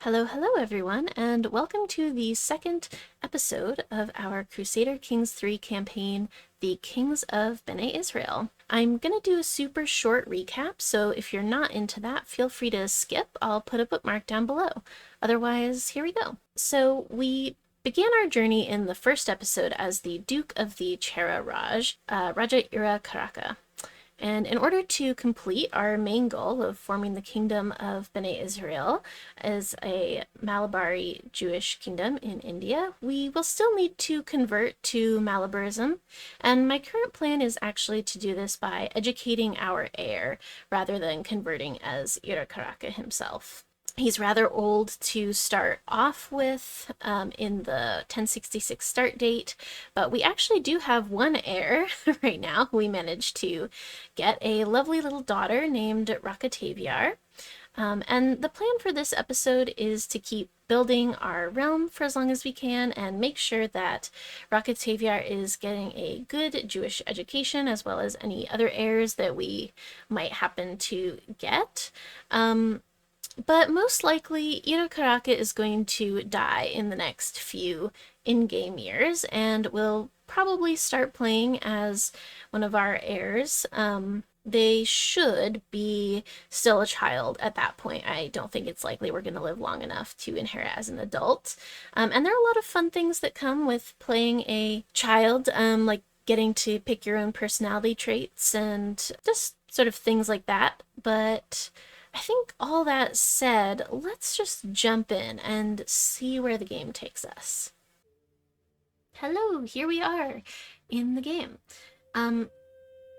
Hello everyone, and welcome to the second episode of our Crusader Kings 3 campaign, The Kings of Bene-Israel. I'm gonna do a super short recap, so if you're not into that, feel free to skip. I'll put a bookmark down below. Otherwise, here we go. So we began our journey in the first episode as the Duke of the Chera Raj, Raja Iracaraca. And in order to complete our main goal of forming the kingdom of Bene-Israel as a Malabari Jewish kingdom in India, we will still need to convert to Malabarism. And my current plan is actually to do this by educating our heir rather than converting as Iracaraca himself. He's rather old to start off with in the 1066 start date, but we actually do have one heir right now. We managed to get a lovely little daughter named Racateviyar. And the plan for this episode is to keep building our realm for as long as we can and make sure that Racateviyar is getting a good Jewish education as well as any other heirs that we might happen to get. But most likely, Iracaraca is going to die in the next few in-game years, and we'll probably start playing as one of our heirs. They should be still a child at that point. I don't think it's likely we're going to live long enough to inherit as an adult. And there are a lot of fun things that come with playing a child, like getting to pick your own personality traits and just sort of things like that. But I think all that said, let's just jump in and see where the game takes us. Hello, here we are in the game.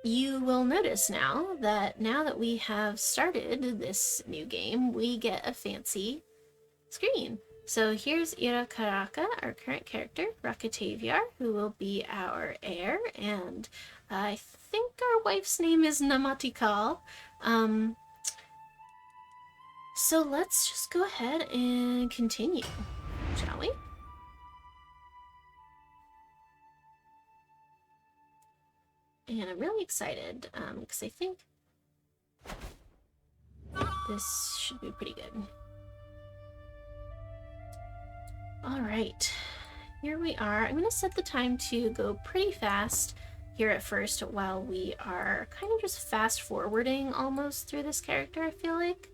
You will notice now that we have started this new game, we get a fancy screen. So here's Iracaraca, our current character, Racateviyar, who will be our heir, and I think our wife's name is Namatikal. So let's just go ahead and continue, shall we? And I'm really excited because I think this should be pretty good. All right, here we are. I'm going to set the time to go pretty fast here at first while we are kind of just fast forwarding almost through this character, I feel like.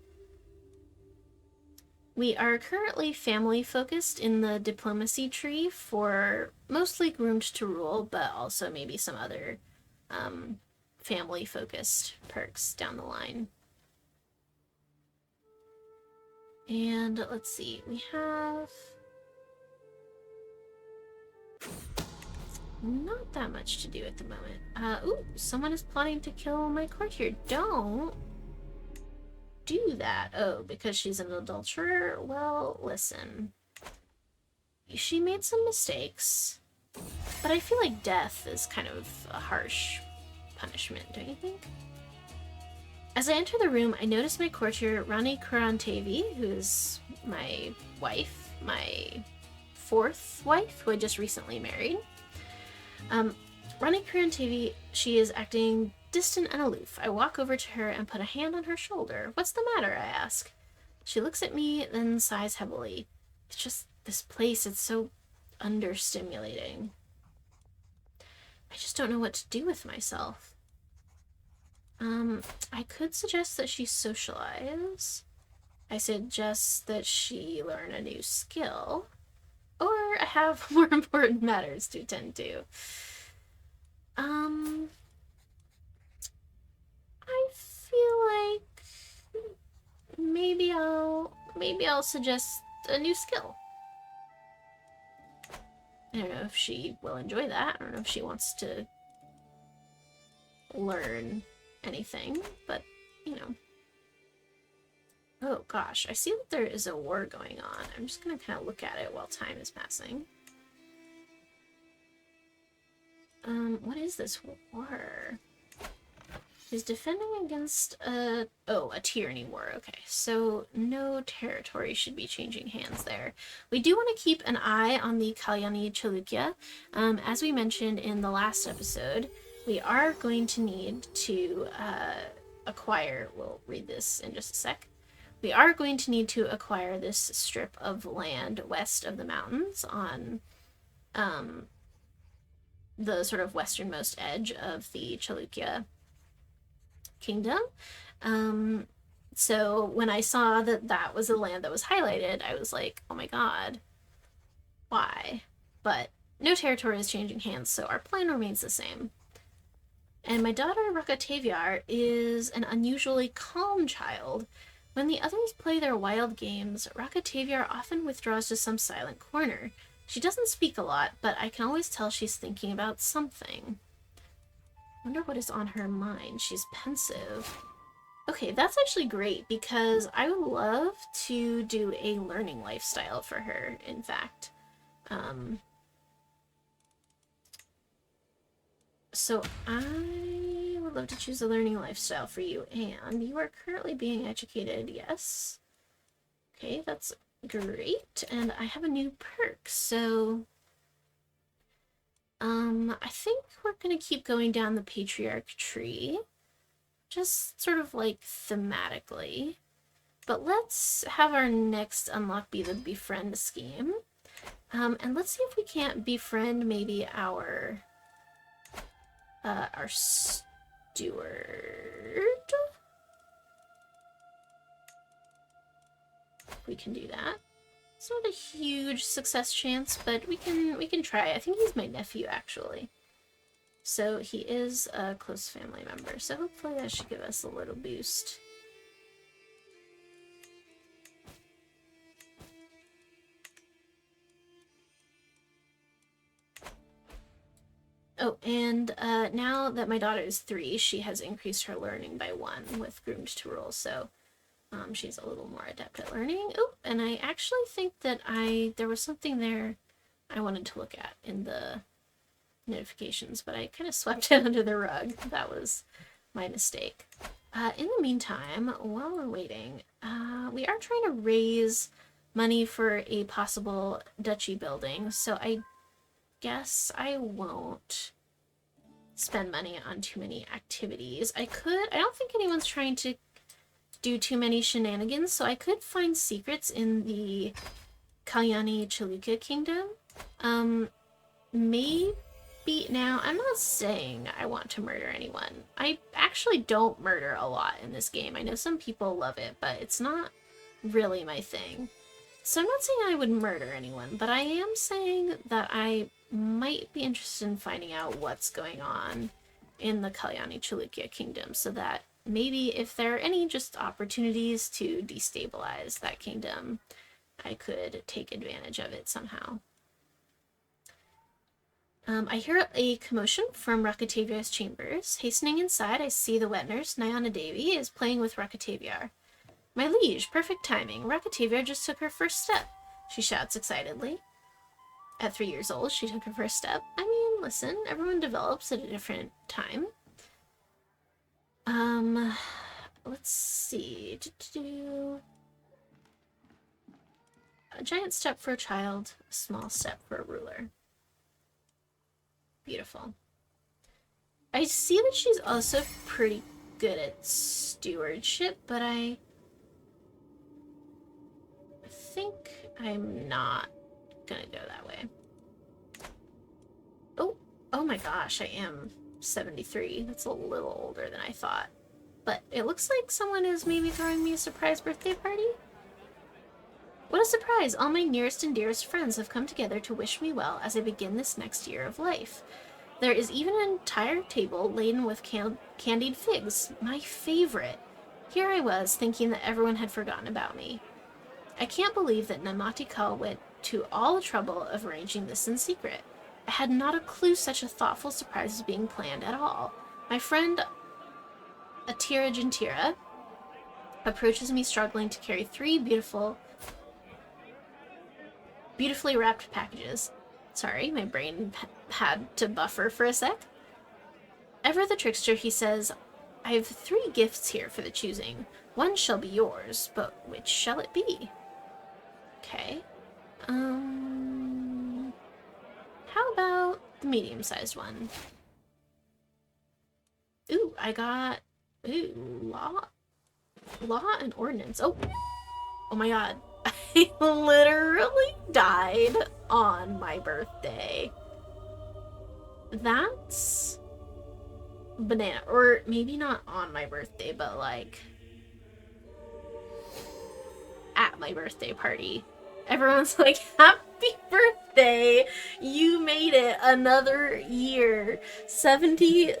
We are currently family focused in the diplomacy tree for mostly groomed to rule, but also maybe some other family focused perks down the line. And let's see, we have not that much to do at the moment. Ooh, someone is plotting to kill my courtier. Don't do that. Oh, because she's an adulterer? Well, listen. She made some mistakes, but I feel like death is kind of a harsh punishment, don't you think? As I enter the room, I notice my courtier, Rani Kurantevi, who is my wife, my fourth wife, who I just recently married. Rani Kurantevi, she is acting distant and aloof. I walk over to her and put a hand on her shoulder. What's the matter? I ask. She looks at me, then sighs heavily. It's just this place, it's so understimulating. I just don't know what to do with myself. I could suggest that she socialize. I suggest that she learn a new skill. Or have more important matters to attend to. I feel like maybe I'll suggest a new skill. I don't know if she will enjoy that. I don't know if she wants to learn anything, but you know. Oh gosh, I see that there is a war going on. I'm just gonna kind of look at it while time is passing. What is this war? She's defending against a tyranny war. Okay, so no territory should be changing hands there. We do want to keep an eye on the Kalyani Chalukya. As we mentioned in the last episode, we are going to need to acquire, we'll read this in just a sec, we are going to need to acquire this strip of land west of the mountains on the sort of westernmost edge of the Chalukya kingdom. So when I saw that that was a land that was highlighted, I was like, oh my god, why? But no territory is changing hands, so our plan remains the same. And my daughter Racateviyar is an unusually calm child. When the others play their wild games, Racateviyar often withdraws to some silent corner. She doesn't speak a lot, but I can always tell she's thinking about something. Wonder what is on her mind. She's pensive. Okay, that's actually great because I would love to do a learning lifestyle for her, in fact. So I would love to choose a learning lifestyle for you, and you are currently being educated, yes. Okay, that's great, and I have a new perk, so I think we're gonna keep going down the patriarch tree, just sort of like thematically. But let's have our next unlock be the befriend scheme. And let's see if we can't befriend maybe our steward. We can do that. It's not a huge success chance, but we can try. I think he's my nephew actually. So he is a close family member. So hopefully that should give us a little boost. Oh, and now that my daughter is 3, she has increased her learning by 1 with groomed to rule, so she's a little more adept at learning. Oh, and I actually think that there was something there I wanted to look at in the notifications, but I kind of swept it under the rug. That was my mistake. In the meantime, while we're waiting, we are trying to raise money for a possible duchy building, so I guess I won't spend money on too many activities. I don't think anyone's trying to do too many shenanigans, so I could find secrets in the Kalyani Chalukya kingdom. Maybe now, I'm not saying I want to murder anyone. I actually don't murder a lot in this game. I know some people love it, but it's not really my thing. So I'm not saying I would murder anyone, but I am saying that I might be interested in finding out what's going on in the Kalyani Chalukya kingdom, so that maybe if there are any just opportunities to destabilize that kingdom, I could take advantage of it somehow. I hear a commotion from Racateviyar's chambers. Hastening inside, I see the wet nurse, Nayana Devi, is playing with Racateviyar. My liege, perfect timing. Racateviyar just took her first step, she shouts excitedly. At 3 years old, she took her first step. I mean, listen, everyone develops at a different time. Let's see. A giant step for a child, a small step for a ruler. Beautiful. I see that she's also pretty good at stewardship, but I think I'm not gonna go that way. Oh my gosh, I am 73. That's a little older than I thought. But it looks like someone is maybe throwing me a surprise birthday party? What a surprise! All my nearest and dearest friends have come together to wish me well as I begin this next year of life. There is even an entire table laden with candied figs, my favorite. Here I was, thinking that everyone had forgotten about me. I can't believe that Namatikal went to all the trouble of arranging this in secret. I had not a clue such a thoughtful surprise was being planned at all. My friend Atira Gentira approaches me struggling to carry 3 beautifully wrapped packages. Sorry, my brain had to buffer for a sec. Ever the trickster, he says, I have 3 gifts here for the choosing. One shall be yours, but which shall it be? Okay. How about the medium-sized one? Ooh, I got... Ooh, law and ordinance. Oh, Oh my god. I literally died on my birthday. That's banana. Or maybe not on my birthday, but like at my birthday party. Everyone's like, happy birthday! You made it another year. 70,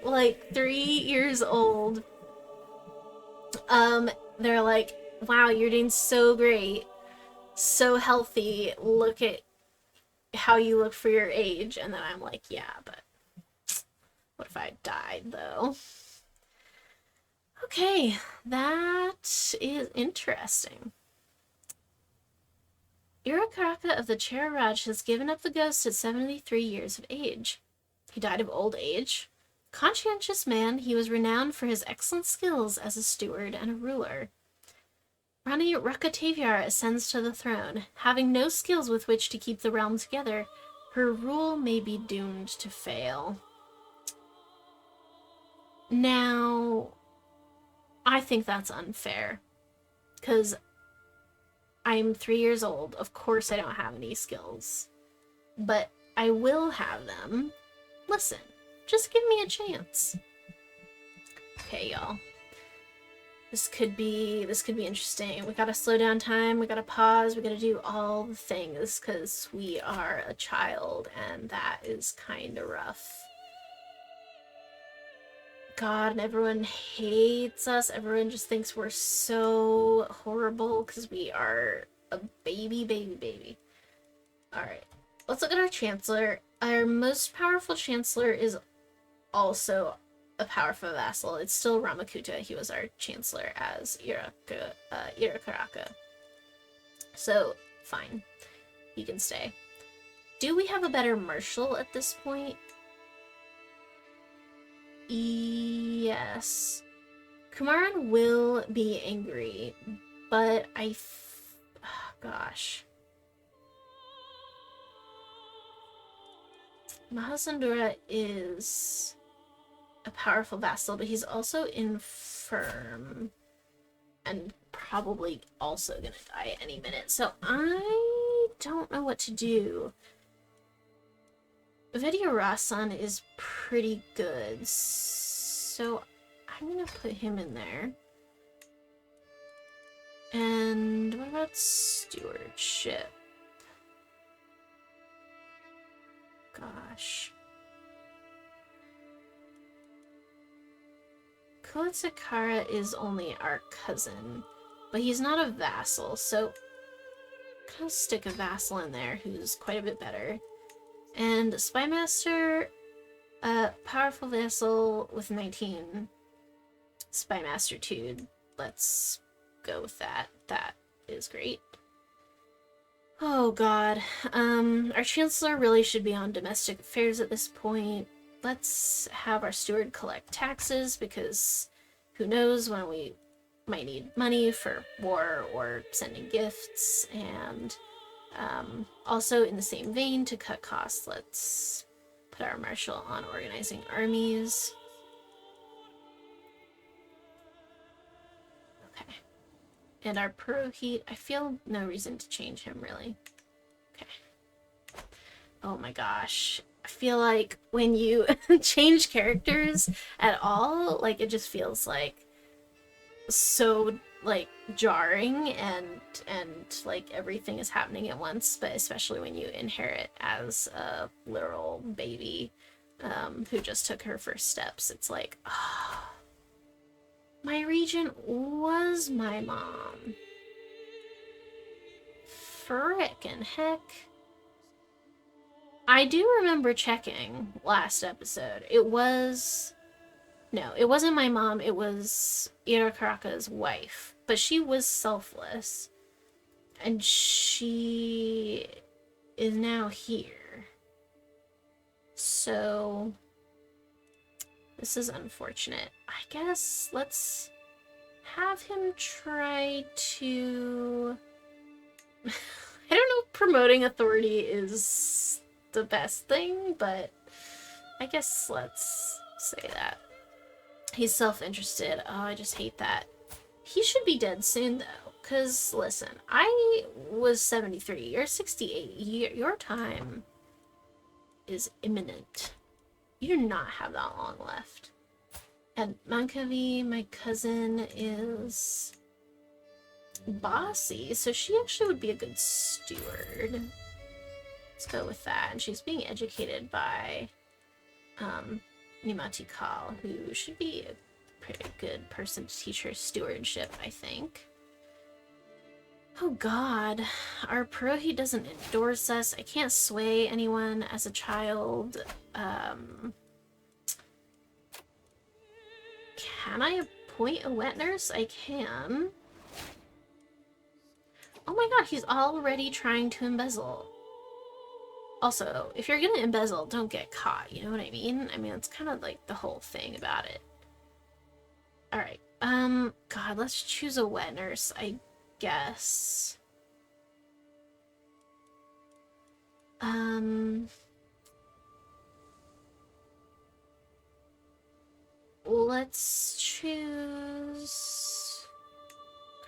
like 3 years old. They're like, wow, you're doing so great. So healthy. Look at how you look for your age. And then I'm like, yeah, but what if I died though? Okay, that is interesting. Iracaraca of the Cheraraj has given up the ghost at 73 years of age. He died of old age. Conscientious man, he was renowned for his excellent skills as a steward and a ruler. Rani Racateviyar ascends to the throne. Having no skills with which to keep the realm together, her rule may be doomed to fail. Now, I think that's unfair. Because I'm 3 years old. Of course I don't have any skills. But I will have them. Listen, just give me a chance. Okay, y'all. This could be interesting. We gotta slow down time, we gotta pause, we gotta do all the things, because we are a child, and that is kinda rough. God, and everyone hates us. Everyone just thinks we're so horrible, because we are a baby. Alright, let's look at our Chancellor. Our most powerful Chancellor is also a powerful vassal. It's still Ramakuta. He was our chancellor as Iracaraca. So, fine. He can stay. Do we have a better marshal at this point? Yes. Kumaran will be angry, but gosh. Mahasandura is a powerful vassal, but he's also infirm and probably also gonna die any minute. So I don't know what to do. Vidya-Rasan is pretty good, so I'm gonna put him in there. And what about stewardship? Gosh. Iracaraca is only our cousin, but he's not a vassal, so I'll stick a vassal in there who's quite a bit better. And Spymaster, powerful vassal with 19 Spymastertude. Let's go with that. That is great. Oh god. Our Chancellor really should be on domestic affairs at this point. Let's have our steward collect taxes, because who knows when we might need money for war or sending gifts. And also in the same vein, to cut costs, let's put our marshal on organizing armies. Okay. And our Purohit, I feel no reason to change him, really. Okay. Oh my gosh. I feel like when you change characters at all, like, it just feels like so, like, jarring and like everything is happening at once, but especially when you inherit as a literal baby who just took her first steps. It's like, oh, my regent was my mom. Frickin' heck. I do remember checking last episode. It was... No, it wasn't my mom. It was Iracaraca's wife. But she was selfless. And she is now here. So... this is unfortunate. I guess let's have him try to... I don't know if promoting authority is the best thing, but I guess let's say that. He's self-interested. Oh, I just hate that. He should be dead soon, though. Because, listen, I was 73, you're 68, your time is imminent. You do not have that long left. And Mankavi, my cousin, is bossy, so she actually would be a good steward. Let's go with that. And she's being educated by Nimati Kal, who should be a pretty good person to teach her stewardship, I think. Oh god, our Purohit doesn't endorse us. I can't sway anyone as a child. Can I appoint a wet nurse? I can. Oh my god, he's already trying to embezzle. Also, if you're gonna embezzle, don't get caught, you know what I mean? I mean, it's kind of like the whole thing about it. Alright, god, let's choose a wet nurse, I guess. Let's choose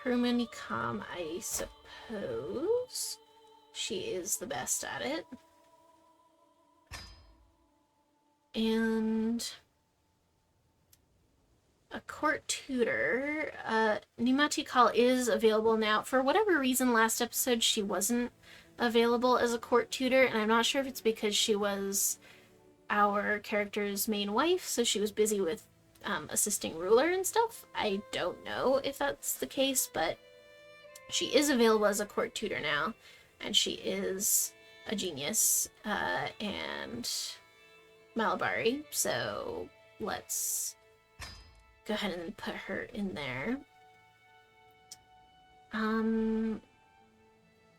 Kurumanikam, I suppose. She is the best at it. And a court tutor. Nimati Kal is available now. For whatever reason, last episode she wasn't available as a court tutor, and I'm not sure if it's because she was our character's main wife, so she was busy with assisting ruler and stuff. I don't know if that's the case, but she is available as a court tutor now, and she is a genius and Malabari, so let's go ahead and put her in there. And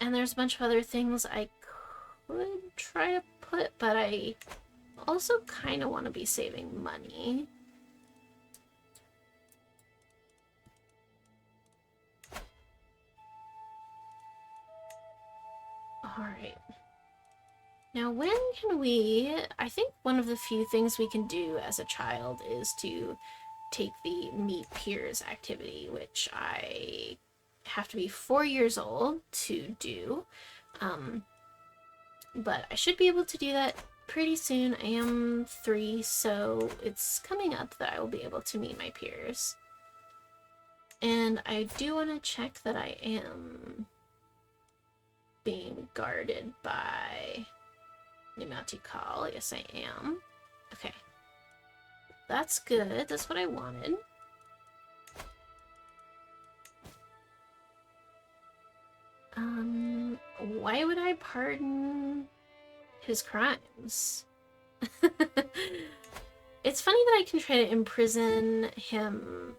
there's a bunch of other things I could try to put, but I also kind of want to be saving money. Alright. Now when can we... I think one of the few things we can do as a child is to take the Meet Peers activity, which I have to be 4 years old to do. But I should be able to do that pretty soon. I am 3, so it's coming up that I will be able to meet my peers. And I do want to check that I am being guarded by Nimati Kal. Yes, I am. Okay. That's good. That's what I wanted. Why would I pardon his crimes? It's funny that I can try to imprison him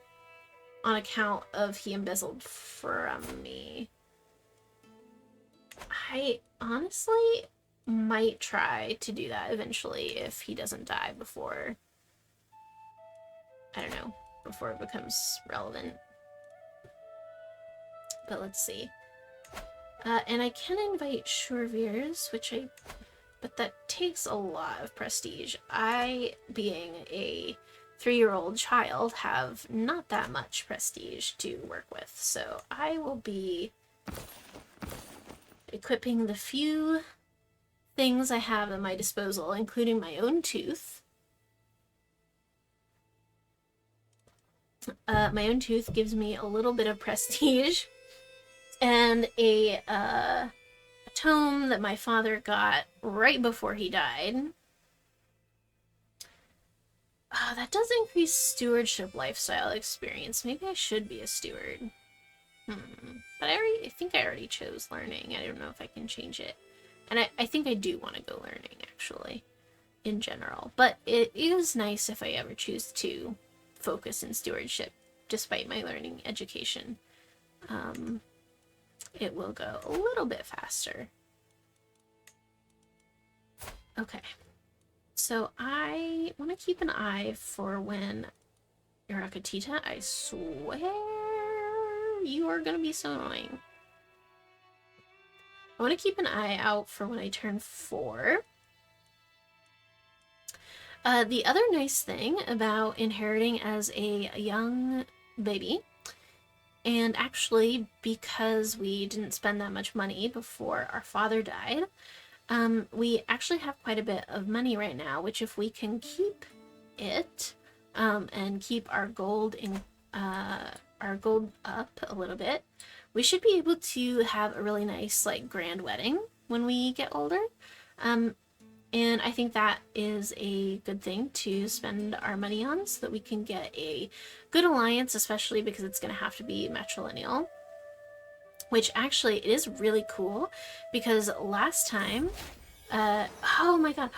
on account of he embezzled from me. I honestly might try to do that eventually if he doesn't die before, I don't know, before it becomes relevant. But let's see. And I can invite Shurvirs, but that takes a lot of prestige. I, being a 3-year-old child, have not that much prestige to work with, so I will be equipping the few things I have at my disposal, including my own tooth. My own tooth gives me a little bit of prestige, and a tome that my father got right before he died. That does increase stewardship lifestyle experience. Maybe I should be a steward. But I think I already chose learning. I don't know if I can change it. And I think I do want to go learning, actually, in general. But it is nice if I ever choose to focus in stewardship, despite my learning education. It will go a little bit faster. Okay. So I want to keep an eye for when Iracatita, I swear you are going to be so annoying. I want to keep an eye out for when I turn 4. The other nice thing about inheriting as a young baby And actually, because we didn't spend that much money before our father died, we actually have quite a bit of money right now, which if we can keep it, and keep our gold up a little bit, we should be able to have a really nice, like, grand wedding when we get older. And I think that is a good thing to spend our money on so that we can get a good alliance, especially because it's going to have to be matrilineal. Which actually is really cool because last time, oh my god,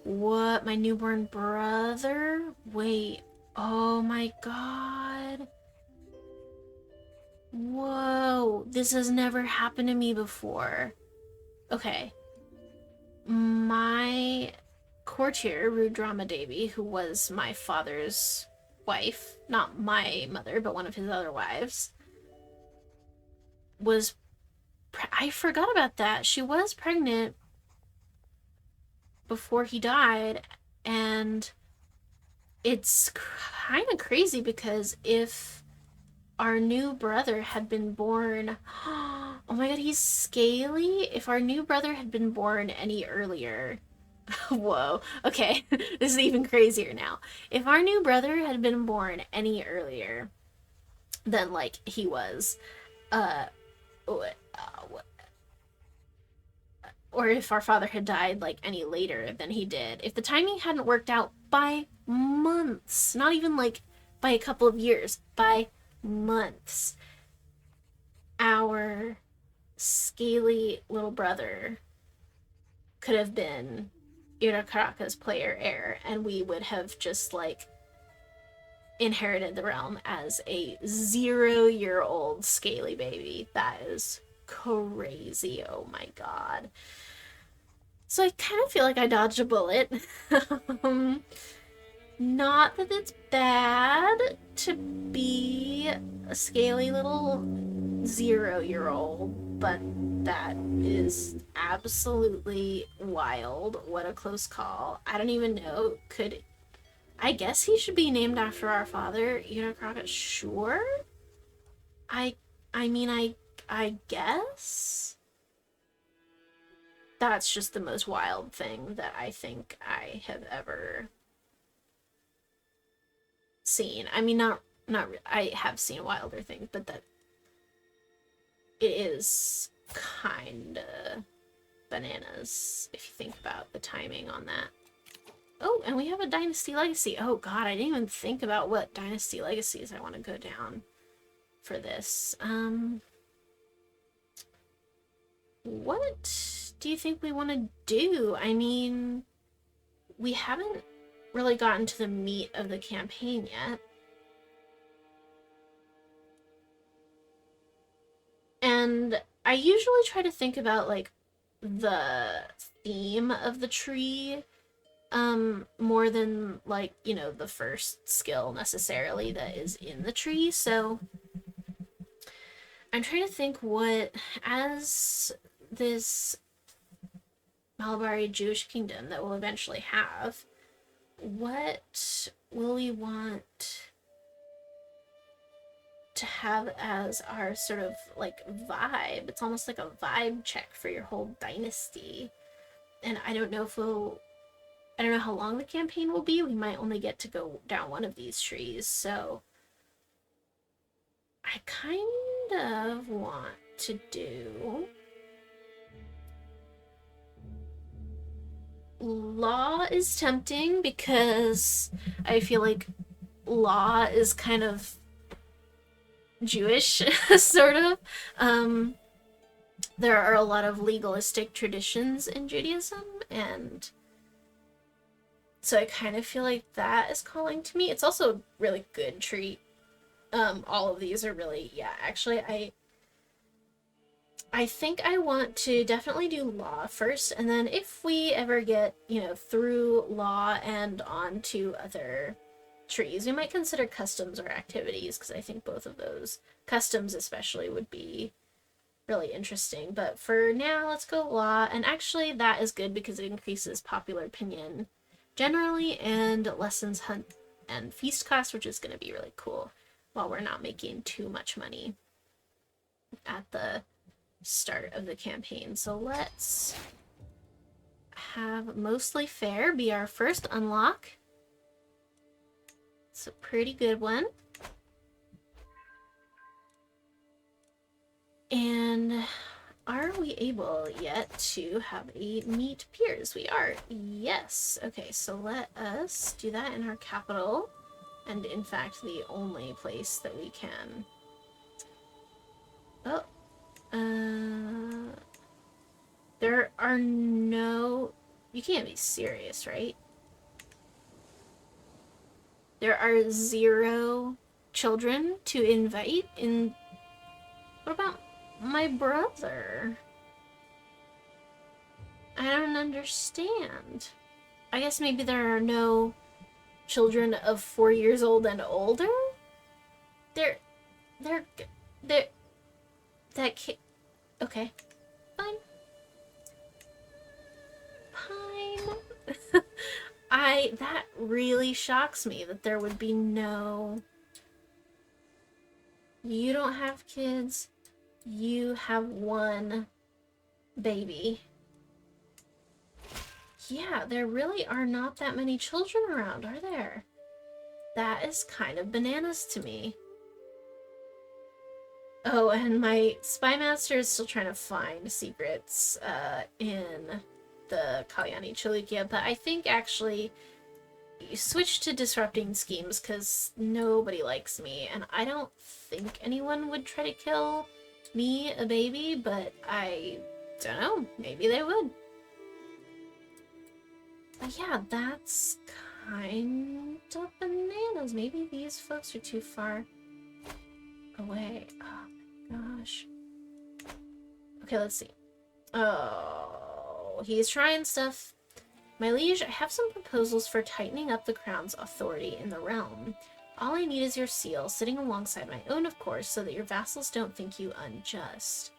what, my newborn brother? Wait, oh my god. Whoa, this has never happened to me before. Okay, my courtier, Rudrama Devi, who was my father's wife, not my mother, but one of his other wives, was I forgot about that. She was pregnant before he died, and it's kind of crazy because if our new brother had been born, oh my god, he's scaly. If our new brother had been born any earlier, whoa, okay, this is even crazier now. If our new brother had been born any earlier than, like, he was, uh, or if our father had died, like, any later than he did, if the timing hadn't worked out by months, not even like by a couple of years, by months, our scaly little brother could have been Iracaraca's player heir, and we would have just, like, inherited the realm as a 0-year-old scaly baby. That is crazy. Oh my god. So I kind of feel like I dodged a bullet. Not that it's bad to be a scaly little 0-year-old, but that is absolutely wild. What a close call. I don't even know. I guess he should be named after our father, Iracaraca. Sure. I mean, I guess. That's just the most wild thing that I think I have ever seen. I mean, not I have seen wilder things, but that it is kind of bananas if you think about the timing on that. Oh, and we have a Dynasty Legacy. Oh god, I didn't even think about what Dynasty Legacies I want to go down for this. What do you think we want to do? I mean, we haven't really gotten to the meat of the campaign yet. And I usually try to think about, like, the theme of the tree, more than, like, you know, the first skill necessarily that is in the tree. So I'm trying to think what, as this Malabari Jewish kingdom that we'll eventually have, what will we want to have as our sort of, like, vibe? It's almost like a vibe check for your whole dynasty. And I don't know how long the campaign will be. We might only get to go down one of these trees, so I kind of want to do law is tempting because I feel like law is kind of Jewish, sort of. There are a lot of legalistic traditions in Judaism, and so I kind of feel like that is calling to me. It's also a really good treat. All of these are really, yeah, actually, I think I want to definitely do law first, and then if we ever get, you know, through law and on to other trees, we might consider customs or activities, because I think both of those, customs especially, would be really interesting. But for now, let's go law, and actually that is good because it increases popular opinion generally and lessens hunt and feast costs, which is going to be really cool. while we're not making too much money at the start of the campaign. So let's have Mostly Fair be our first unlock. It's a pretty good one. And are we able yet to have a meet peers? We are. Yes. Okay, so let us do that in our capital. And in fact, the only place that we can. Oh. There are no... You can't be serious, right? There are 0 children to invite in... What about my brother? I don't understand. I guess maybe there are no children of 4 years old and older? They're... That kid... Okay. Fine. Fine. That really shocks me that there would be no... You don't have kids. You have 1 baby. Yeah, there really are not that many children around, are there? That is kind of bananas to me. Oh, and my spy master is still trying to find secrets in the Kalyani Chalukia, but I think actually you switch to disrupting schemes because nobody likes me, and I don't think anyone would try to kill me, a baby, but I don't know, maybe they would. But yeah, that's kind of bananas. Maybe these folks are too far away. Oh my gosh. Okay, let's see. Oh, he's trying stuff. My liege, I have some proposals for tightening up the crown's authority in the realm. All I need is your seal, sitting alongside my own, of course, so that your vassals don't think you unjust.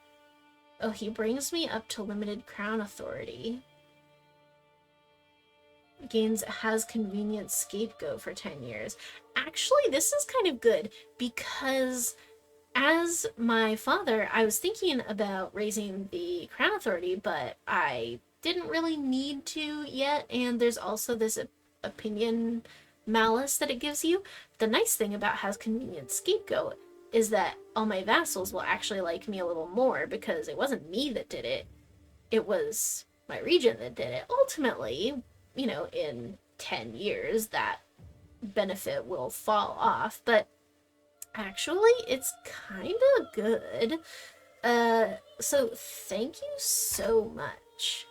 Oh, he brings me up to limited crown authority. Has convenient scapegoat for 10 years. Actually, this is kind of good, because as my father, I was thinking about raising the crown authority, but I didn't really need to yet, and there's also this opinion malice that it gives you. The nice thing about Has Convenient Scapegoat is that all my vassals will actually like me a little more, because it wasn't me that did it. It was my regent that did it. Ultimately, you know, in 10 years, that benefit will fall off, but actually, it's kind of good. So thank you so much.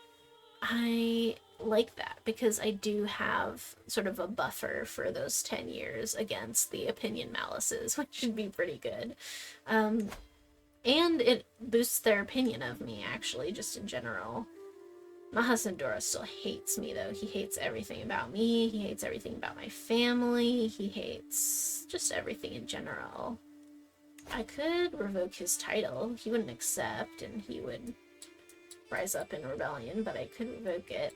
I like that because I do have sort of a buffer for those 10 years against the opinion malices, which should be pretty good. And it boosts their opinion of me, actually, just in general. Mahasandora still hates me, though. He hates everything about me. He hates everything about my family. He hates just everything in general. I could revoke his title. He wouldn't accept, and he would rise up in rebellion, but I could revoke it.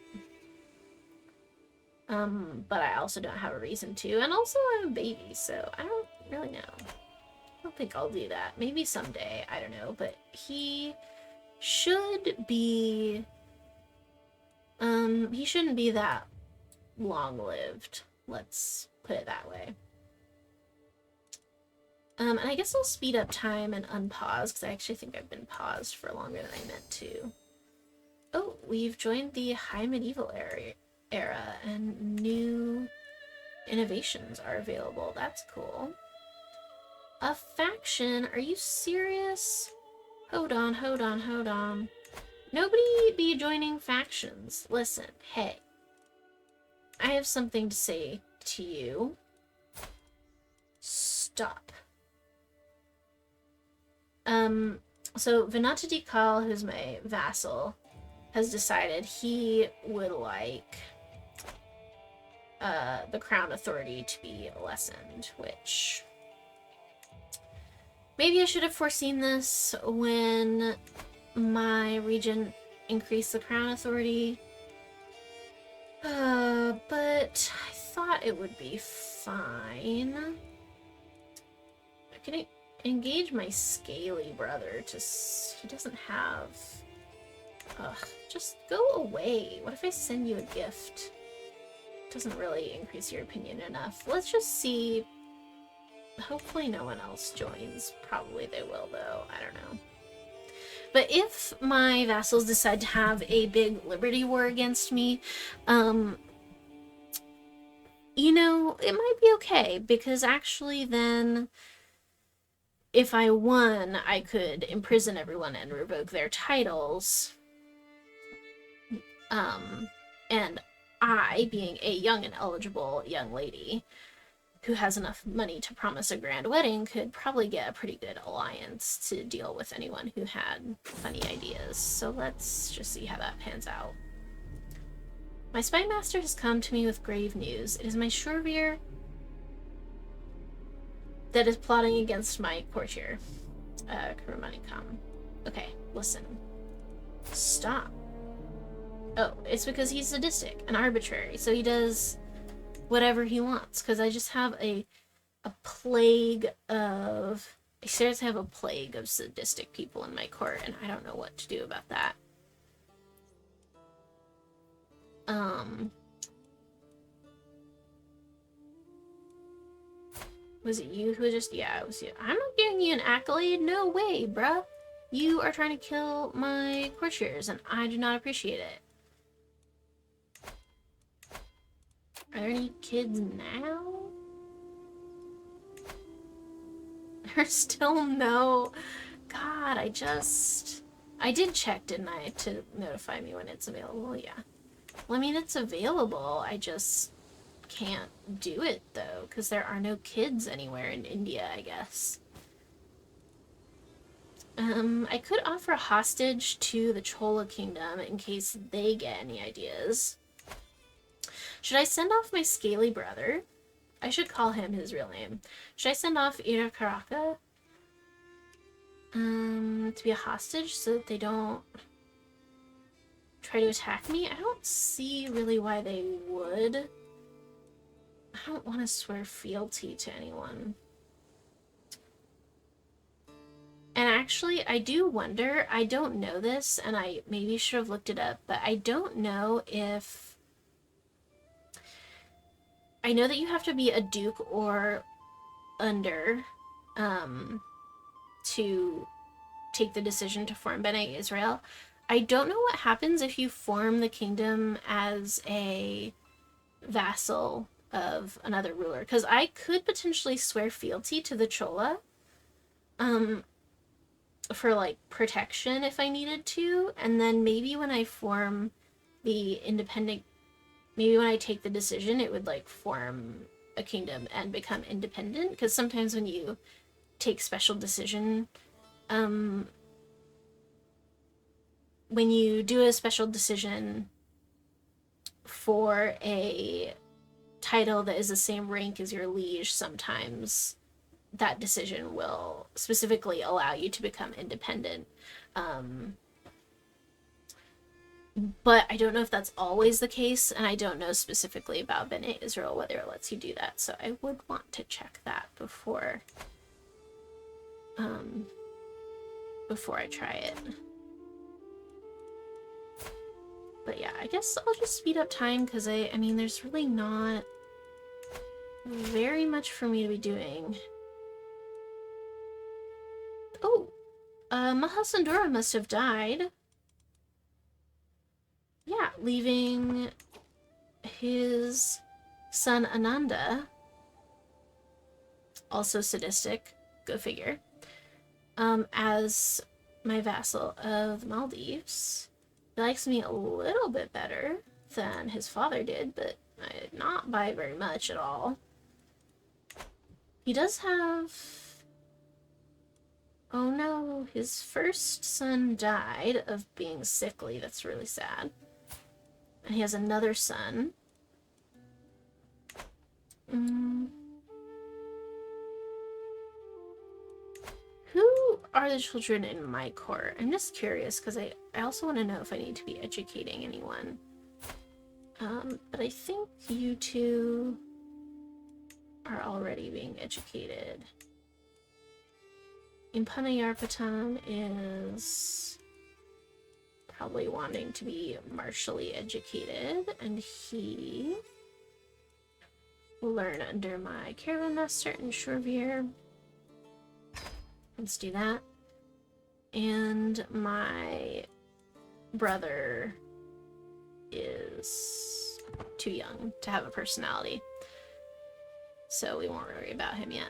But I also don't have a reason to, and also I'm a baby, so I don't really know. I don't think I'll do that. Maybe someday, I don't know, but he should be... he shouldn't be that long-lived. Let's put it that way. And I guess I'll speed up time and unpause, because I actually think I've been paused for longer than I meant to. Oh, we've joined the High Medieval era, and new innovations are available. That's cool. A faction? Are you serious? Hold on, hold on, hold on. Nobody be joining factions. Listen, hey. I have something to say to you. Stop. So Venatadikal, who's my vassal, has decided he would like the crown authority to be lessened, which maybe I should have foreseen this when my regent increased the crown authority, but I thought it would be fine. can engage my scaly brother to... He doesn't have... Ugh, just go away. What if I send you a gift? Doesn't really increase your opinion enough. Let's just see. Hopefully no one else joins. Probably they will, though. I don't know. But if my vassals decide to have a big liberty war against me, you know, it might be okay, because actually then, if I won, I could imprison everyone and revoke their titles. And I, being a young and eligible young lady who has enough money to promise a grand wedding, could probably get a pretty good alliance to deal with anyone who had funny ideas. So let's just see how that pans out. My spy master has come to me with grave news. It is my Shurvir that is plotting against my courtier. Kurumanikam. Okay, listen. Stop. Oh, it's because he's sadistic and arbitrary, so he does whatever he wants, because I just have a plague of... I seriously have a plague of sadistic people in my court, and I don't know what to do about that. Was it you who just... Yeah, it was you. I'm not giving you an accolade. No way, bruh. You are trying to kill my courtiers, and I do not appreciate it. Are there any kids now? There's still no... God, I did check, didn't I, to notify me when it's available? Yeah. Well, I mean, it's available. I just can't do it, though, because there are no kids anywhere in India, I guess. I could offer a hostage to the Chola Kingdom in case they get any ideas. Should I send off my scaly brother? I should call him his real name. Should I send off Iracaraca to be a hostage so that they don't try to attack me? I don't see really why they would. I don't want to swear fealty to anyone. And actually, I do wonder, I don't know this, and I maybe should have looked it up, but I don't know if... I know that you have to be a duke or under to take the decision to form Bene-Israel. I don't know what happens if you form the kingdom as a vassal of another ruler, because I could potentially swear fealty to the Chola for, like, protection if I needed to, and then maybe when I form the independent... Maybe when I take the decision, it would, like, form a kingdom and become independent. Because sometimes when you take special decision, when you do a special decision for a title that is the same rank as your liege, sometimes that decision will specifically allow you to become independent. But I don't know if that's always the case, and I don't know specifically about Bene-Israel whether it lets you do that, so I would want to check that before I try it. But yeah, I guess I'll just speed up time, because I mean, there's really not very much for me to be doing. Oh, Mahasandura must have died. Yeah, leaving his son Ananda, also sadistic, go figure, as my vassal of Maldives. He likes me a little bit better than his father did, but not by very much at all. He does have... Oh no, his first son died of being sickly. That's really sad. And he has another son. Who are the children in my court? I'm just curious, because I also want to know if I need to be educating anyone. But I think you two are already being educated. Impanayarpatan is probably wanting to be martially educated, and he will learn under my caravan master in Shorevere. Let's do that. And my brother is too young to have a personality, so we won't worry about him yet.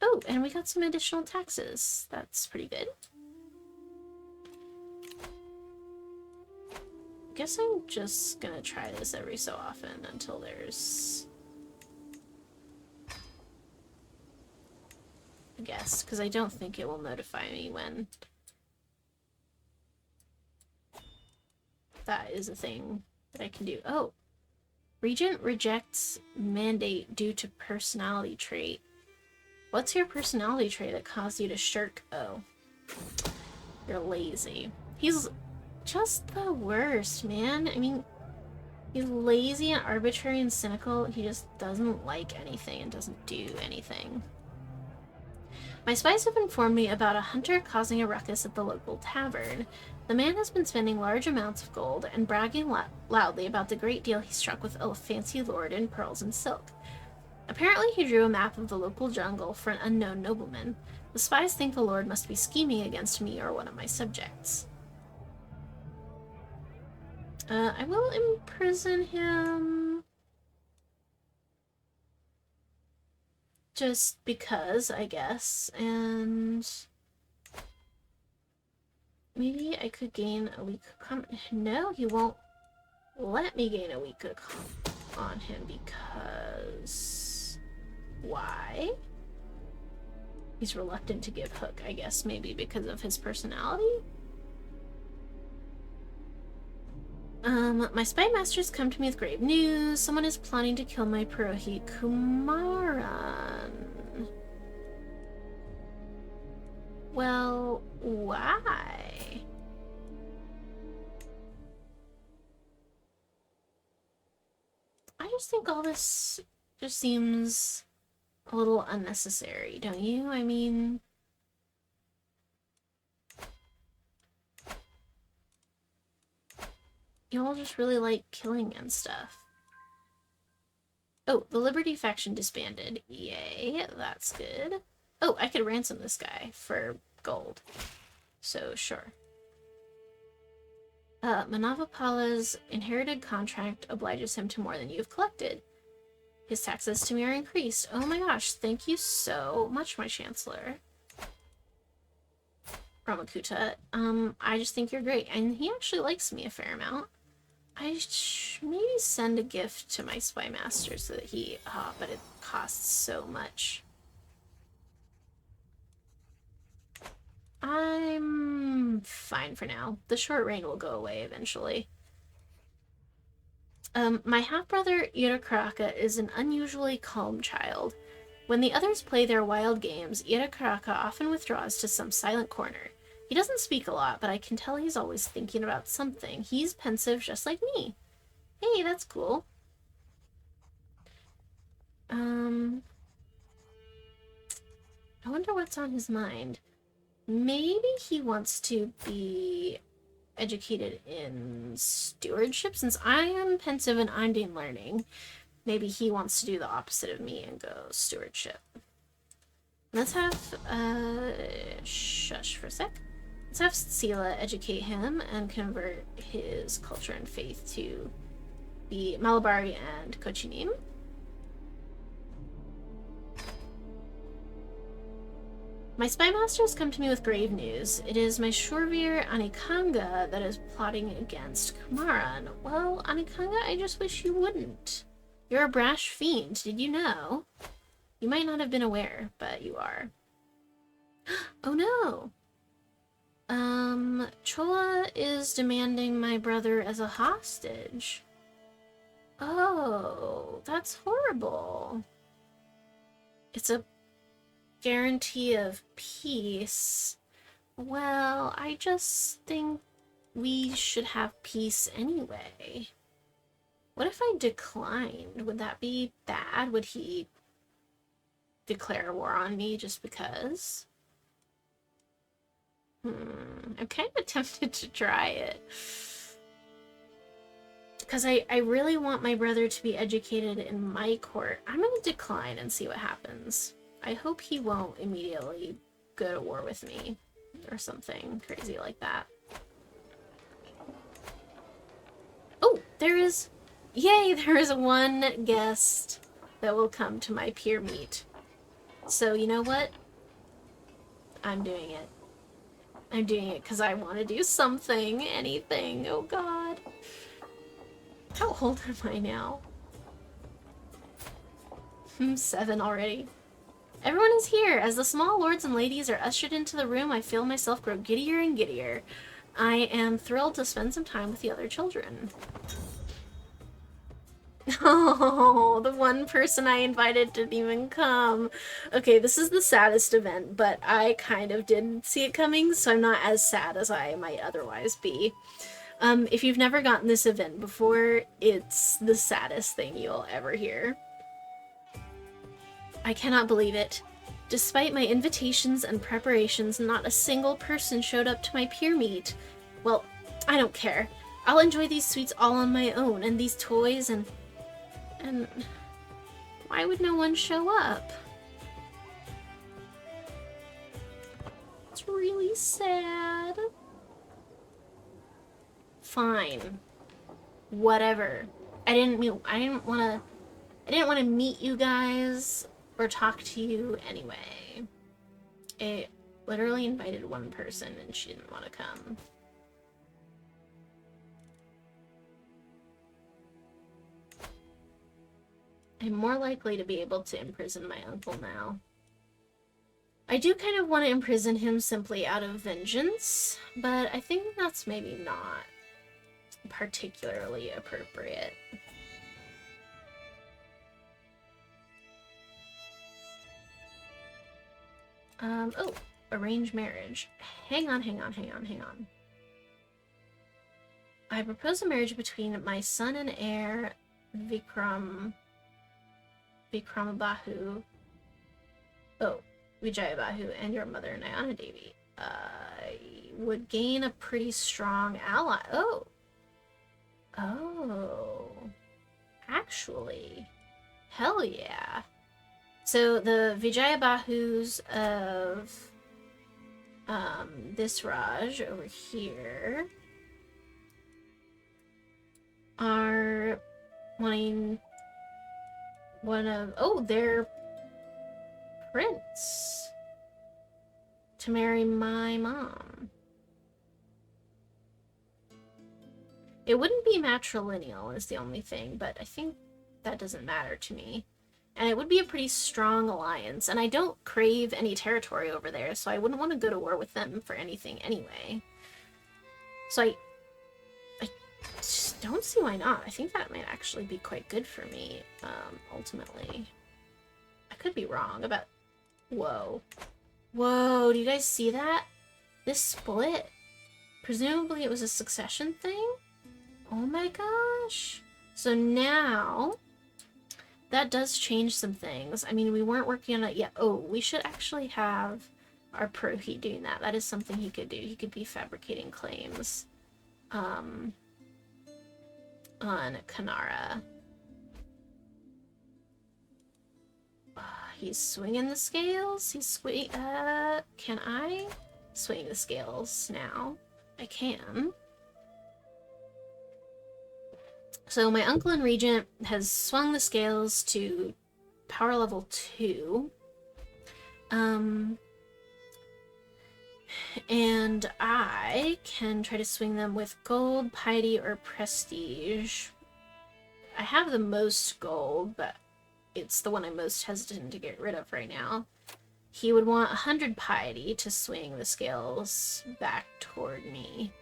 Oh, and we got some additional taxes. That's pretty good. Guess I'm just gonna try this every so often until there's... I guess, because I don't think it will notify me when that is a thing that I can do. Oh, Regent rejects mandate due to personality trait. What's your personality trait that caused you to shirk? Oh, you're lazy. He's just the worst, man. I mean, he's lazy and arbitrary and cynical. He just doesn't like anything and doesn't do anything. My spies have informed me about a hunter causing a ruckus at the local tavern. The man has been spending large amounts of gold and bragging loudly about the great deal he struck with a fancy lord in pearls and silk. Apparently he drew a map of the local jungle for an unknown nobleman. The spies think the lord must be scheming against me or one of my subjects. I will imprison him just because, I guess, and maybe I could gain a week of no, he won't let me gain a week of on him because why? He's reluctant to give hook, I guess, maybe because of his personality? My spy masters come to me with grave news. Someone is planning to kill my Purohit Kumaran. Well, why? I just think all this just seems a little unnecessary, don't you? I mean... you all just really like killing and stuff. Oh, the Liberty faction disbanded. Yay, that's good. Oh, I could ransom this guy for gold. So, sure. Manavapala's inherited contract obliges him to more than you've collected. His taxes to me are increased. Oh my gosh, thank you so much, my Chancellor. Ramakuta, I just think you're great, and he actually likes me a fair amount. I maybe send a gift to my spy master so that he... but it costs so much. I'm fine for now. The short rain will go away eventually. My half-brother Iracaraca is an unusually calm child. When the others play their wild games, Iracaraca often withdraws to some silent corner. He doesn't speak a lot, but I can tell he's always thinking about something. He's pensive just like me. Hey, that's cool. I wonder what's on his mind. Maybe he wants to be educated in stewardship, since I am pensive and I'm doing learning. Maybe he wants to do the opposite of me and go stewardship. Let's have, shush for a sec. Let's have Sela educate him and convert his culture and faith to be Malabari and Kochinim. My spy masters come to me with grave news. It is my Shorevere Anikanga that is plotting against Kumaran. Well, Anikanga, I just wish you wouldn't. You're a brash fiend, did you know? You might not have been aware, but you are. Oh no! Chola is demanding my brother as a hostage. Oh, that's horrible. It's a guarantee of peace. Well, I just think we should have peace anyway. What if I declined? Would that be bad? Would he declare war on me just because. I'm kind of tempted to try it. Because I really want my brother to be educated in my court. I'm going to decline and see what happens. I hope he won't immediately go to war with me or something crazy like that. Oh, there is... Yay, there is one guest that will come to my peer meet. So, you know what? I'm doing it. I'm doing it because I want to do something, anything. Oh god. How old am I now? 7 already. Everyone is here. As the small lords and ladies are ushered into the room, I feel myself grow giddier and giddier. I am thrilled to spend some time with the other children. Oh, the one person I invited didn't even come. Okay, this is the saddest event, but I kind of didn't see it coming, so I'm not as sad as I might otherwise be. If you've never gotten this event before, it's the saddest thing you'll ever hear. I cannot believe it. Despite my invitations and preparations, not a single person showed up to my peer meet. Well, I don't care. I'll enjoy these sweets all on my own, and these toys, and why would no one show up? It's really sad. Fine. Whatever. I didn't want to meet you guys or talk to you anyway. It literally invited one person and she didn't want to come. I'm more likely to be able to imprison my uncle now. I do kind of want to imprison him simply out of vengeance, but I think that's maybe not particularly appropriate. Oh, arranged marriage. Hang on. I propose a marriage between my son and heir, Vikramabahu. Oh, Vijayabahu, and your mother, Nayana Devi. I would gain a pretty strong ally. Oh. Actually. Hell yeah. So the Vijayabahus of this Raj over here are wanting their prince to marry my mom. It wouldn't be matrilineal is the only thing, but I think that doesn't matter to me. And it would be a pretty strong alliance, and I don't crave any territory over there, so I wouldn't want to go to war with them for anything anyway. So I just don't see why not. I think that might actually be quite good for me, ultimately. I could be wrong about... Whoa. Whoa, do you guys see that? This split. Presumably it was a succession thing? Oh my gosh. So now... that does change some things. I mean, we weren't working on it yet. Oh, we should actually have our Prohi doing that. That is something he could do. He could be fabricating claims on Kanara. He's swinging the scales. Can I swing the scales now? I can. So my uncle and regent has swung the scales to power level 2. And I can try to swing them with gold, piety, or prestige. I have the most gold, but it's the one I'm most hesitant to get rid of right now. He would want 100 piety to swing the scales back toward me.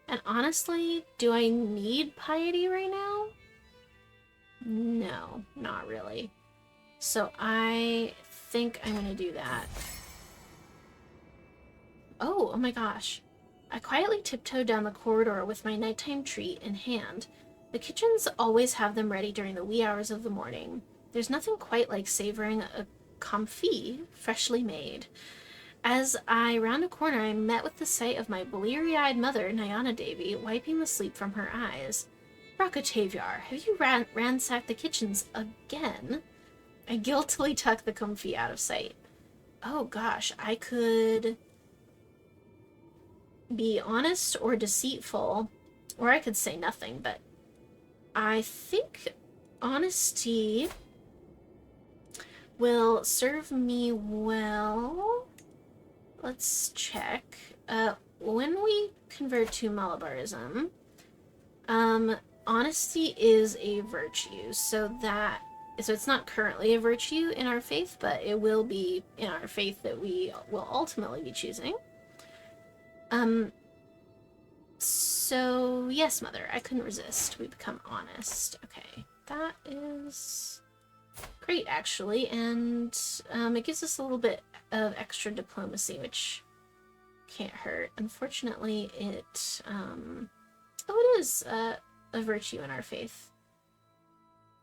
And honestly, do I need piety right now? No, not really. So I think I'm gonna do that. Oh my gosh. I quietly tiptoed down the corridor with my nighttime treat in hand. The kitchens always have them ready during the wee hours of the morning. There's nothing quite like savoring a comfit freshly made. As I round a corner, I met with the sight of my bleary-eyed mother, Nayana Devi, wiping the sleep from her eyes. Racateviyar, have you ransacked the kitchens again? I guiltily tucked the comfit out of sight. Oh gosh, I could be honest or deceitful, or I could say nothing, but I think honesty will serve me well. Let's check. When we convert to Malabarism, honesty is a virtue, so it's not currently a virtue in our faith, but it will be in our faith that we will ultimately be choosing. So yes, Mother, I couldn't resist. We become honest. Okay, that is great, actually, and it gives us a little bit of extra diplomacy, which can't hurt. Unfortunately, it is a virtue in our faith.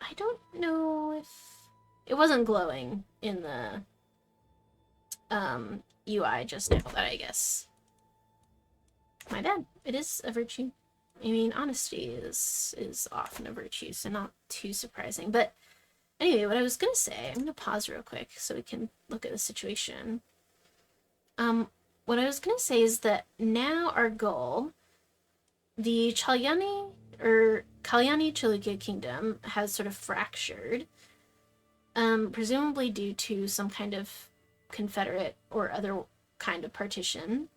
I don't know if it wasn't glowing in the UI just now, but I guess my bad. It is a virtue. I mean, honesty is often a virtue, so not too surprising. But anyway, what I was gonna say, I'm gonna pause real quick so we can look at the situation. What I was gonna say is that now our goal, the Kalyani Chalukya kingdom has sort of fractured, presumably due to some kind of confederate or other kind of partition.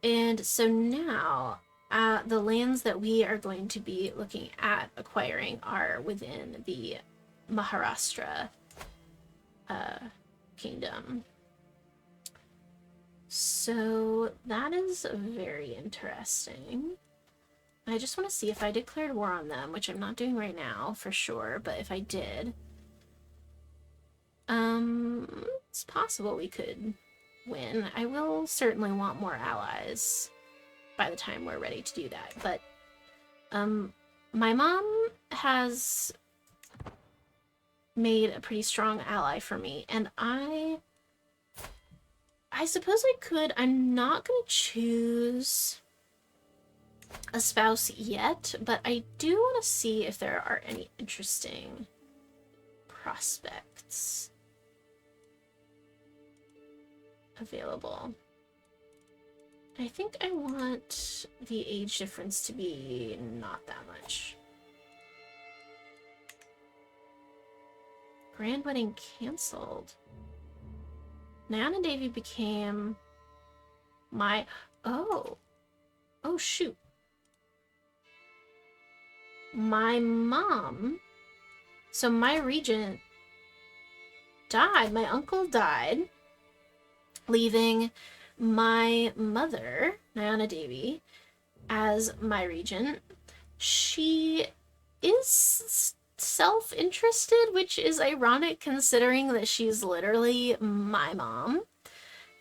And so now, the lands that we are going to be looking at acquiring are within the Maharashtra kingdom. So that is very interesting. I just want to see if I declared war on them, which I'm not doing right now for sure, but if I did, it's possible we could win. I will certainly want more allies by the time we're ready to do that, but my mom has made a pretty strong ally for me, and I suppose I could. I'm not gonna choose a spouse yet, but I do want to see if there are any interesting prospects available. I think I want the age difference to be not that much. Grand wedding canceled. Nayana Devi became my... Oh shoot. My mom... So my regent died. My uncle died, leaving my mother, Nayana Devi, as my regent. She is self-interested, which is ironic considering that she's literally my mom.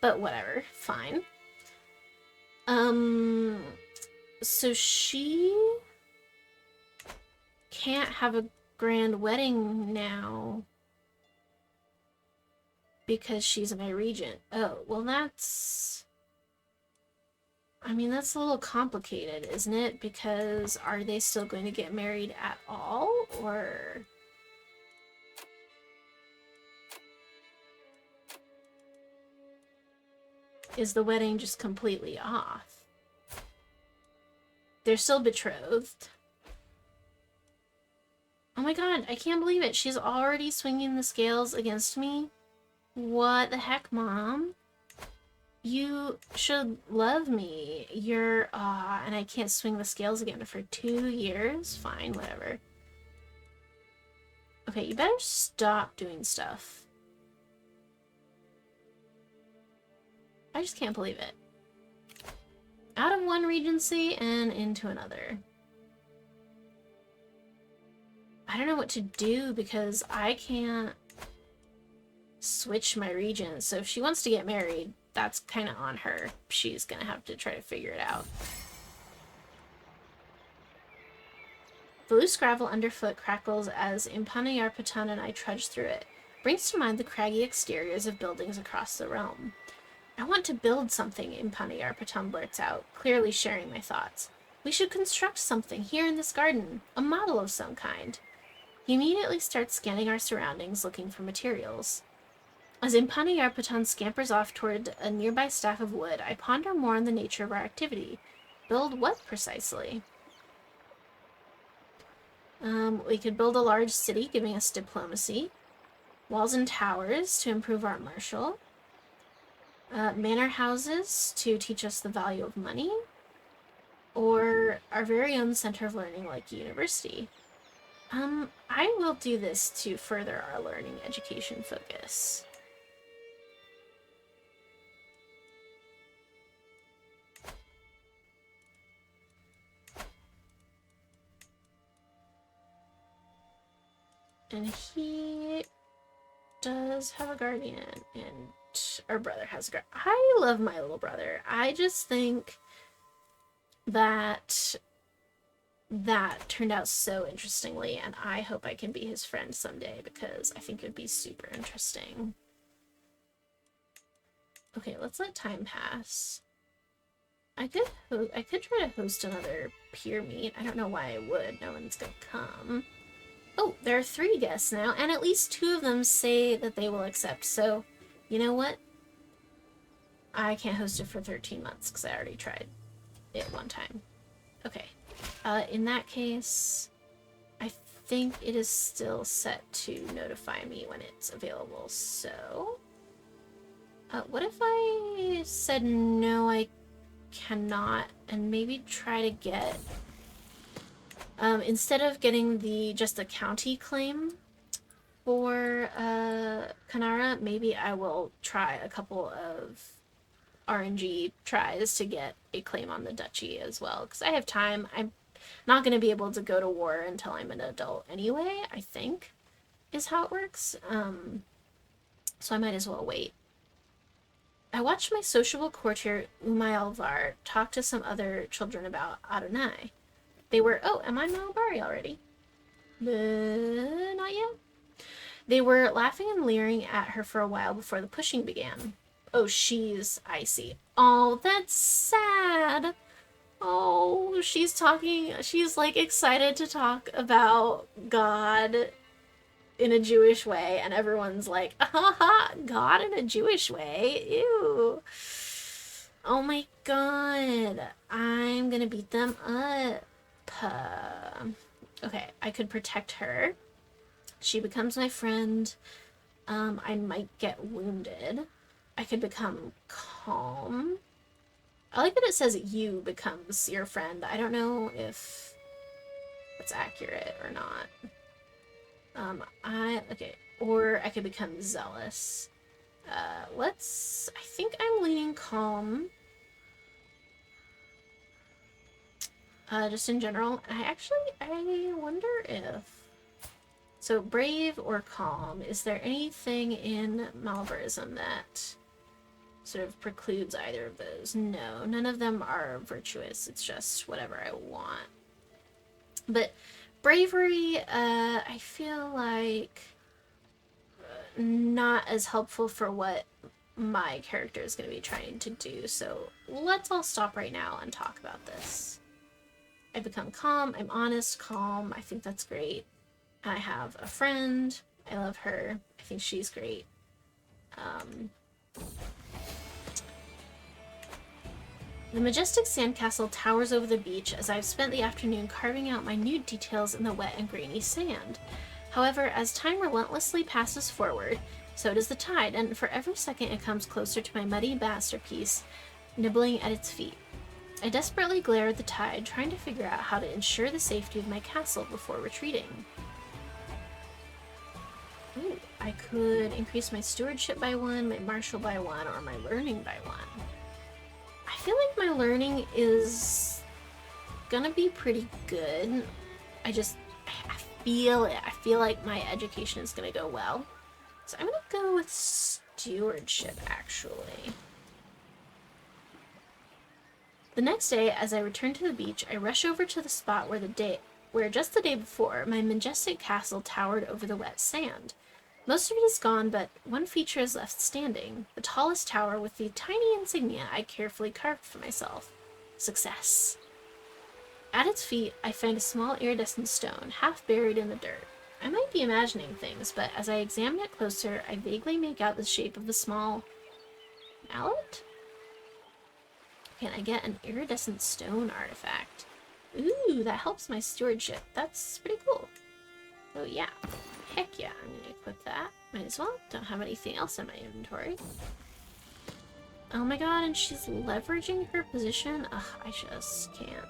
But whatever, fine. So she can't have a grand wedding now because she's my regent. Oh, well that's... I mean, that's a little complicated, isn't it? Because are they still going to get married at all, or... is the wedding just completely off? They're still betrothed. Oh my god, I can't believe it. She's already swinging the scales against me. What the heck, Mom? You should love me. You're, and I can't swing the scales again for 2 years? Fine, whatever. Okay, you better stop doing stuff. I just can't believe it. Out of one regency and into another. I don't know what to do because I can't switch my regent. So if she wants to get married, that's kind of on her. She's gonna have to try to figure it out. The loose gravel underfoot crackles as Impanayar Patan and I trudge through it. brings to mind the craggy exteriors of buildings across the realm. I want to build something, Bene-Issrael blurts out, clearly sharing my thoughts. We should construct something here in this garden, a model of some kind. He immediately starts scanning our surroundings, looking for materials. As Bene-Issrael scampers off toward a nearby stack of wood, I ponder more on the nature of our activity. Build what precisely? We could build a large city, giving us diplomacy. Walls and towers to improve our martial. Manor houses to teach us the value of money. Or our very own center of learning like a university. I will do this to further our learning education focus. And he does have a guardian, and our brother has a guardian. I love my little brother. I just think that turned out so interestingly, and I hope I can be his friend someday because I think it would be super interesting. Okay, let's let time pass. I could try to host another peer meet. I don't know why I would. No one's gonna come. Oh, there are 3 guests now, and at least 2 of them say that they will accept. So, you know what? I can't host it for 13 months because I already tried it one time. Okay. In that case, I think it is still set to notify me when it's available. So, what if I said no, I cannot, and maybe try to get, instead of getting just the county claim for Kanara, maybe I will try a couple of RNG tries to get a claim on the duchy as well, because I have time. I'm not going to be able to go to war until I'm an adult anyway, I think, is how it works. So I might as well wait. I watched my sociable courtier Umay Alvar talk to some other children about Adonai. They were, oh, am I Malbari already? Not yet. They were laughing and leering at her for a while before the pushing began. Oh, she's icy. Oh, that's sad. Oh, she's like excited to talk about God in a Jewish way, and everyone's like, haha, God in a Jewish way? Ew. Oh my god. I'm gonna beat them up. Okay, I could protect her. She becomes my friend. I might get wounded. I could become calm. I like that it says you becomes your friend. I don't know if that's accurate or not. Okay, or I could become zealous. I think I'm leaning calm. Just in general. I wonder if, so brave or calm, is there anything in Malvarism that sort of precludes either of those? No, none of them are virtuous. It's just whatever I want. But bravery, I feel like not as helpful for what my character is going to be trying to do. So let's all stop right now and talk about this. I become calm. I'm honest, calm. I think that's great. I have a friend. I love her. I think she's great. The majestic sandcastle towers over the beach as I've spent the afternoon carving out minute details in the wet and grainy sand. However, as time relentlessly passes forward, so does the tide, and for every second it comes closer to my muddy masterpiece, nibbling at its feet. I desperately glare at the tide, trying to figure out how to ensure the safety of my castle before retreating. Ooh, I could increase my stewardship by 1, my martial by 1, or my learning by 1. I feel like my learning is gonna be pretty good. I feel it. I feel like my education is gonna go well. So I'm gonna go with stewardship, actually. The next day, as I return to the beach, I rush over to the spot where just the day before, my majestic castle towered over the wet sand. Most of it is gone, but one feature is left standing. The tallest tower with the tiny insignia I carefully carved for myself. Success. At its feet, I find a small iridescent stone, half buried in the dirt. I might be imagining things, but as I examine it closer, I vaguely make out the shape of a small mallet? Can I get an iridescent stone artifact? Ooh, that helps my stewardship. That's pretty cool. Oh yeah. Heck yeah, I'm gonna equip that. Might as well. Don't have anything else in my inventory. Oh my god, and she's leveraging her position? Ugh, I just can't.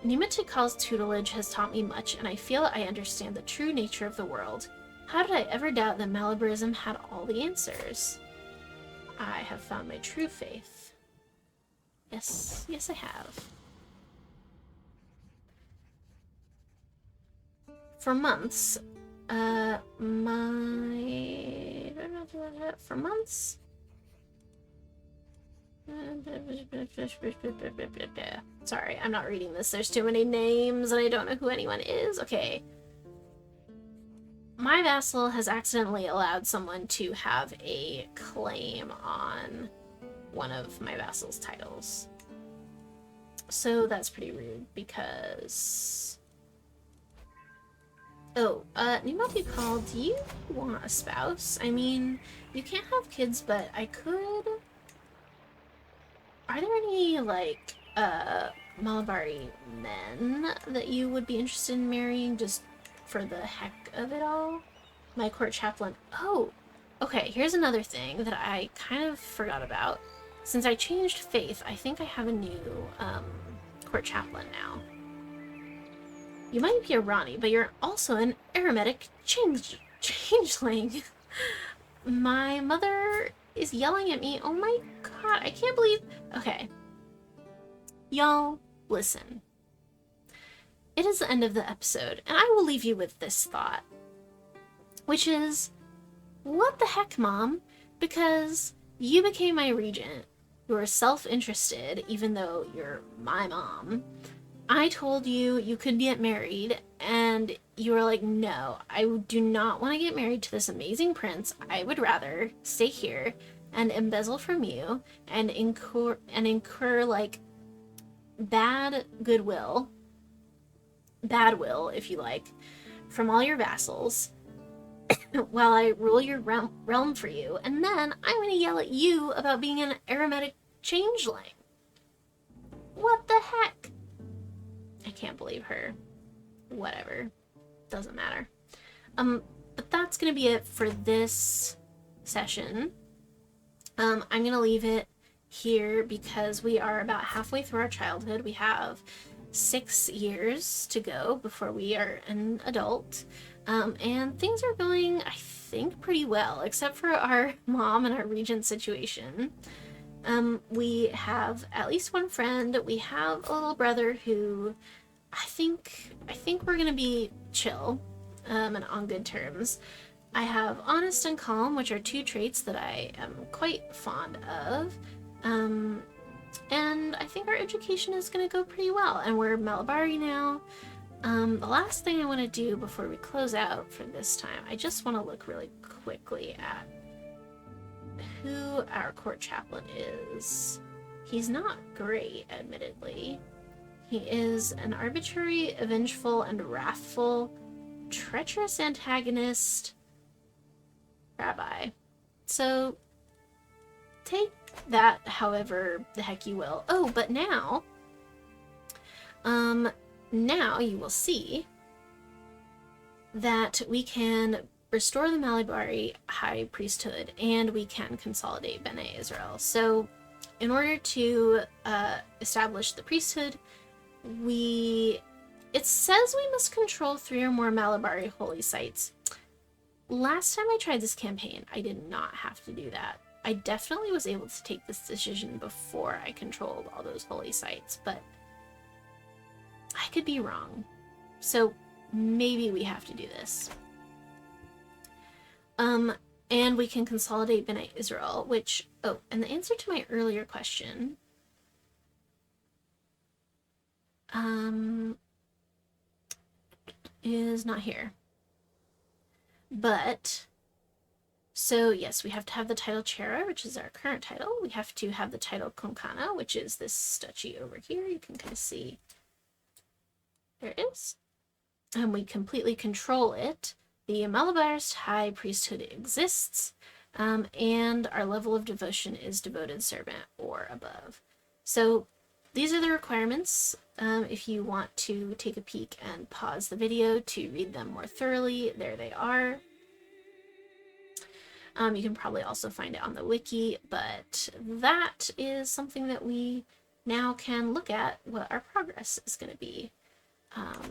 Nimetikal's tutelage has taught me much, and I feel I understand the true nature of the world. How did I ever doubt that Malabarism had all the answers? I have found my true faith. Yes, yes I have. For months, for months? Sorry, I'm not reading this. There's too many names and I don't know who anyone is. Okay. My vassal has accidentally allowed someone to have a claim on one of my vassal's titles. So that's pretty rude because... Oh, Nimatikal, do you want a spouse? I mean, you can't have kids, but I could... Are there any, like, Malabari men that you would be interested in marrying just for the heck of it all? My court chaplain. Oh, okay, here's another thing that I kind of forgot about. Since I changed faith, I think I have a new, court chaplain now. You might be a Rani, but you're also an aromatic changeling. My mother is yelling at me. Oh my god, I can't believe... Okay. Y'all, listen. It is the end of the episode, and I will leave you with this thought. Which is, what the heck, Mom? Because you became my regent. You were self-interested, even though you're my mom. I told you you could get married, and you were like, no, I do not want to get married to this amazing prince. I would rather stay here and embezzle from you and incur like bad will, if you like, from all your vassals while I rule your realm for you, and then I'm going to yell at you about being an aromatic changeling. What the heck? I can't believe her. Whatever. Doesn't matter. But that's gonna be it for this session. I'm gonna leave it here because we are about halfway through our childhood. We have 6 years to go before we are an adult. And things are going, I think, pretty well, except for our mom and our regent situation. We have at least one friend. We have a little brother who I think we're gonna be chill, and on good terms. I have honest and calm, which are 2 traits that I am quite fond of. And I think our education is gonna go pretty well, and we're Malabari now. The last thing I want to do before we close out for this time, I just want to look really quickly at who our court chaplain is. He's not great, admittedly. He is an arbitrary, vengeful, and wrathful, treacherous antagonist rabbi. So, take that however the heck you will. Oh, but now you will see that we can restore the Malabari High Priesthood, and we can consolidate Bene-Israel. So, in order to establish the priesthood, it says we must control 3 or more Malabari holy sites. Last time I tried this campaign, I did not have to do that. I definitely was able to take this decision before I controlled all those holy sites, but I could be wrong. So maybe we have to do this. And we can consolidate Bene-Israel, which, oh, and the answer to my earlier question, is not here. But, so yes, we have to have the title Chera, which is our current title. We have to have the title Konkana, which is this duchy over here. You can kind of see, there it is. And we completely control it. The Malabarist High Priesthood exists, and our level of devotion is Devoted Servant or above. So these are the requirements. If you want to take a peek and pause the video to read them more thoroughly, there they are. You can probably also find it on the wiki, but that is something that we now can look at what our progress is going to be.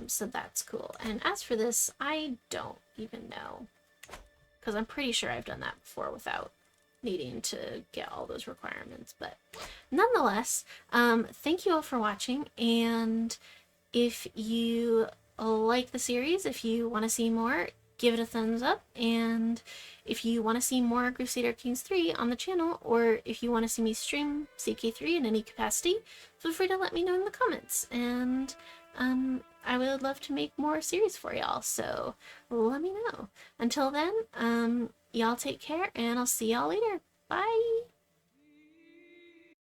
So that's cool. And as for this, I don't even know, because I'm pretty sure I've done that before without needing to get all those requirements. But nonetheless, thank you all for watching, and if you like the series, if you want to see more, give it a thumbs up, and if you want to see more Crusader Kings 3 on the channel, or if you want to see me stream CK3 in any capacity, feel free to let me know in the comments, and I would love to make more series for y'all, so let me know. Until then, y'all take care, and I'll see y'all later. Bye!